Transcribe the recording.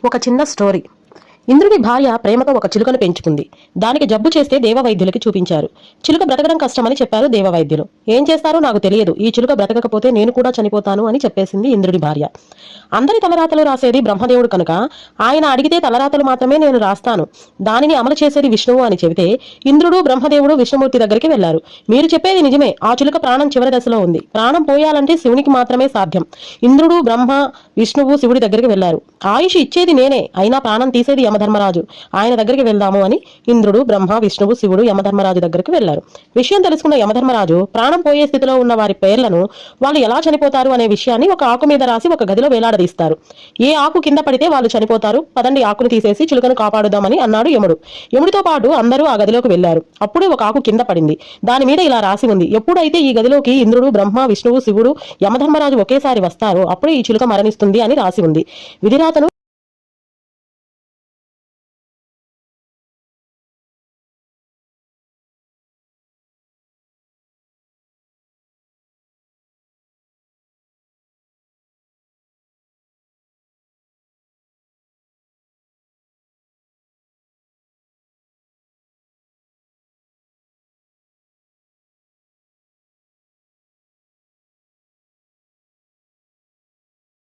ఒక చిన్న స్టోరీ. ఇంద్రుడి భార్య ప్రేమతో ఒక చిలుకను పెంచుకుంది. దానికి జబ్బు చేస్తే దేవవైద్యులకి చూపించారు. చిలుక బ్రతకడం కష్టమని చెప్పారు దేవవైద్యులు. ఏం చేస్తారో నాకు తెలియదు, ఈ చిలుక బ్రతకకపోతే నేను కూడా చనిపోతాను అని చెప్పేసింది ఇంద్రుడి భార్య. అందరి తలరాతలు రాసేది బ్రహ్మదేవుడు కనుక ఆయన అడిగితే తలరాతలు మాత్రమే నేను రాస్తాను, దానిని అమలు చేసేది విష్ణువు అని చెబితే ఇంద్రుడు బ్రహ్మదేవుడు విష్ణుమూర్తి దగ్గరికి వెళ్లారు. మీరు చెప్పేది నిజమే, ఆ చిలుక ప్రాణం చివరి దశలో ఉంది. ప్రాణం పోయాలంటే శివునికి మాత్రమే సాధ్యం. ఇంద్రుడు బ్రహ్మ విష్ణువు శివుడి దగ్గరికి వెళ్లారు. ఆయుష్ ఇచ్చేది నేనే, అయినా ప్రాణం తీసేది యమధర్మరాజు, ఆయన దగ్గరికి వెళ్దాము అని ఇంద్రుడు బ్రహ్మ విష్ణువు శివుడు యమధర్మరాజు దగ్గరికి వెళ్లారు. విషయం తెలుసుకున్న యమధర్మరాజు ప్రాణం పోయే స్థితిలో ఉన్న వారి పేర్లను, వాళ్ళు ఎలా చనిపోతారు అనే విషయాన్ని ఒక ఆకు మీద రాసి ఒక గదిలో వేలాడదీస్తారు. ఏ ఆకు కింద పడితే వాళ్ళు చనిపోతారు, పదండి ఆకును తీసేసి చిలుకను కాపాడుదామని అన్నాడు యముడు. యముడితో పాటు అందరూ ఆ గదిలోకి వెళ్లారు. అప్పుడే ఒక ఆకు కింద పడింది. దాని మీద ఇలా రాసి ఉంది: ఎప్పుడైతే ఈ గదిలోకి ఇంద్రుడు బ్రహ్మ విష్ణువు శివుడు యమధర్మరాజు ఒకేసారి వస్తారో అప్పుడే ఈ చిలుక మరణిస్తుంది అని రాసి ఉంది. విధిరాతను